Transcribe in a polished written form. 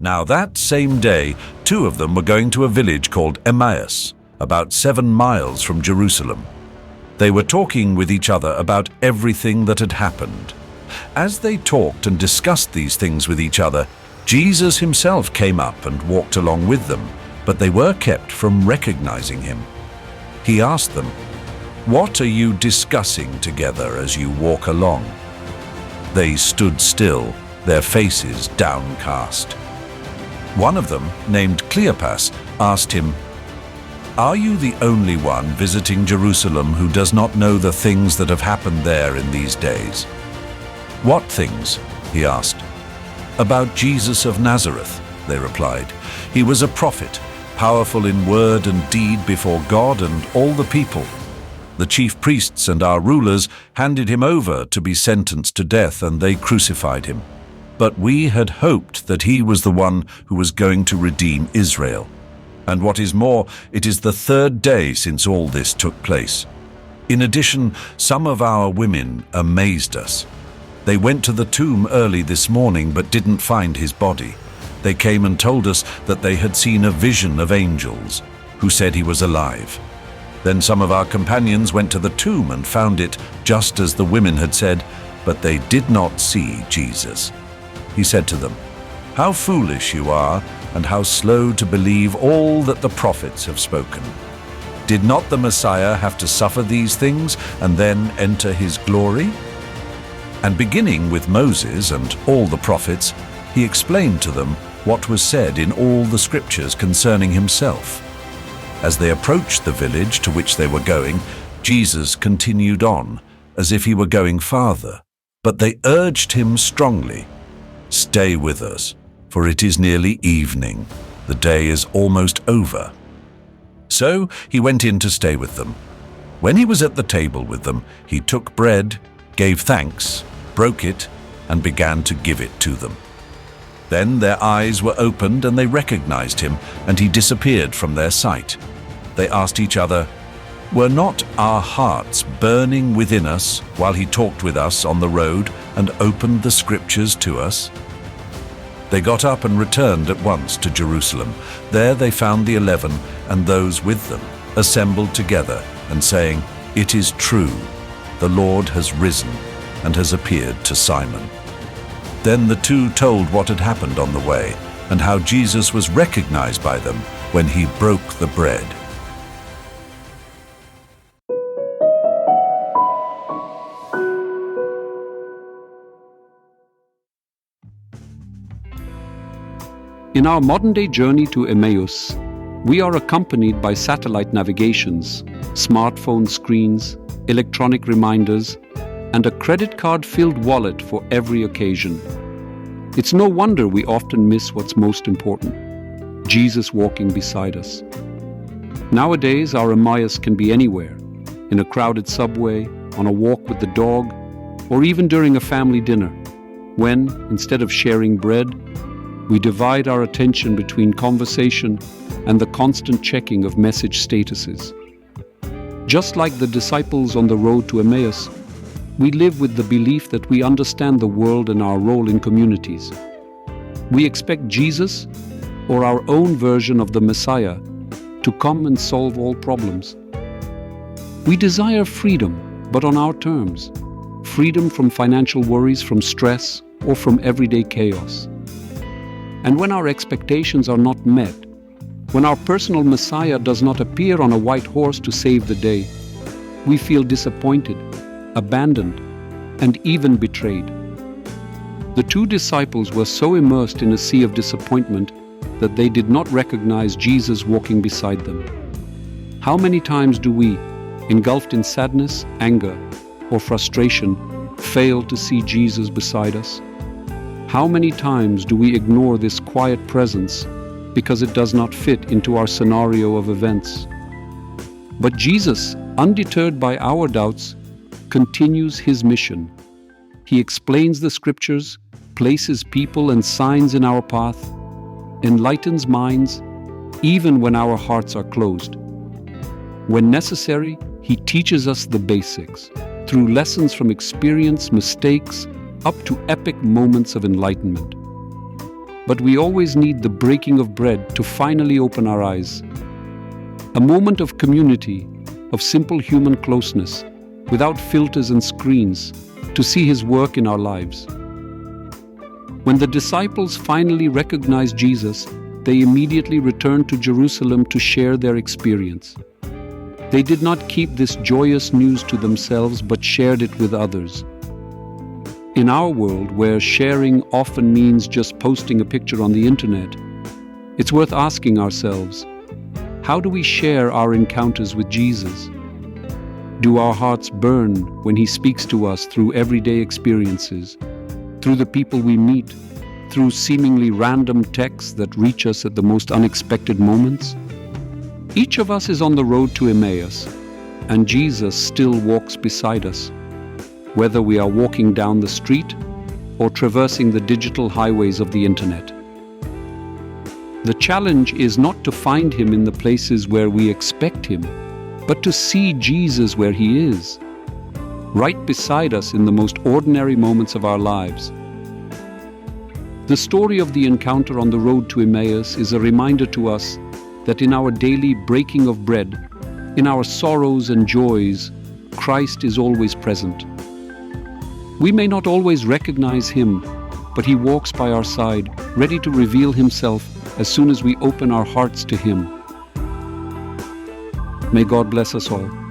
Now that same day, two of them were going to a village called Emmaus, about 7 miles from Jerusalem. They were talking with each other about everything that had happened. As they talked and discussed these things with each other, Jesus himself came up and walked along with them, but they were kept from recognizing him. He asked them, "What are you discussing together as you walk along?" They stood still, their faces downcast. One of them, named Cleopas, asked him, "Are you the only one visiting Jerusalem who does not know the things that have happened there in these days?" "What things?" he asked. "About Jesus of Nazareth," they replied. "He was a prophet, powerful in word and deed before God and all the people. The chief priests and our rulers handed him over to be sentenced to death, and they crucified him. But we had hoped that he was the one who was going to redeem Israel. And what is more, it is the 3rd day since all this took place. In addition, some of our women amazed us. They went to the tomb early this morning but didn't find his body. They came and told us that they had seen a vision of angels who said he was alive. Then some of our companions went to the tomb and found it just as the women had said, but they did not see Jesus." He said to them, "How foolish you are, and how slow to believe all that the prophets have spoken. Did not the Messiah have to suffer these things and then enter his glory?" And beginning with Moses and all the prophets, he explained to them what was said in all the scriptures concerning himself. As they approached the village to which they were going, Jesus continued on, as if he were going farther, but they urged him strongly, "Stay with us, for it is nearly evening. The day is almost over." So he went in to stay with them. When he was at the table with them, he took bread, gave thanks, broke it, and began to give it to them. Then their eyes were opened and they recognized him, and he disappeared from their sight. They asked each other, "Were not our hearts burning within us while he talked with us on the road and opened the scriptures to us?" They got up and returned at once to Jerusalem. There they found the 11 and those with them, assembled together and saying, "It is true, the Lord has risen and has appeared to Simon." Then the two told what had happened on the way and how Jesus was recognized by them when he broke the bread. In our modern-day journey to Emmaus, we are accompanied by satellite navigations, smartphone screens, electronic reminders, and a credit card-filled wallet for every occasion. It's no wonder we often miss what's most important: Jesus walking beside us. Nowadays, our Emmaus can be anywhere, in a crowded subway, on a walk with the dog, or even during a family dinner, when, instead of sharing bread, we divide our attention between conversation and the constant checking of message statuses. Just like the disciples on the road to Emmaus, we live with the belief that we understand the world and our role in communities. We expect Jesus, or our own version of the Messiah, to come and solve all problems. We desire freedom, but on our terms. Freedom from financial worries, from stress, or from everyday chaos. And when our expectations are not met, when our personal Messiah does not appear on a white horse to save the day, we feel disappointed, abandoned, and even betrayed. The two disciples were so immersed in a sea of disappointment that they did not recognize Jesus walking beside them. How many times do we, engulfed in sadness, anger, or frustration, fail to see Jesus beside us? How many times do we ignore this quiet presence because it does not fit into our scenario of events? But Jesus, undeterred by our doubts, continues his mission. He explains the scriptures, places people and signs in our path, enlightens minds, even when our hearts are closed. When necessary, he teaches us the basics, through lessons from experience, mistakes, up to epic moments of enlightenment. But we always need the breaking of bread to finally open our eyes. A moment of community, of simple human closeness, without filters and screens, to see his work in our lives. When the disciples finally recognized Jesus, they immediately returned to Jerusalem to share their experience. They did not keep this joyous news to themselves, but shared it with others. In our world, where sharing often means just posting a picture on the internet, it's worth asking ourselves, how do we share our encounters with Jesus? Do our hearts burn when he speaks to us through everyday experiences, through the people we meet, through seemingly random texts that reach us at the most unexpected moments? Each of us is on the road to Emmaus, and Jesus still walks beside us, whether we are walking down the street or traversing the digital highways of the internet. The challenge is not to find him in the places where we expect him, but to see Jesus where he is, right beside us in the most ordinary moments of our lives. The story of the encounter on the road to Emmaus is a reminder to us that in our daily breaking of bread, in our sorrows and joys, Christ is always present. We may not always recognize him, but he walks by our side, ready to reveal himself as soon as we open our hearts to him. May God bless us all.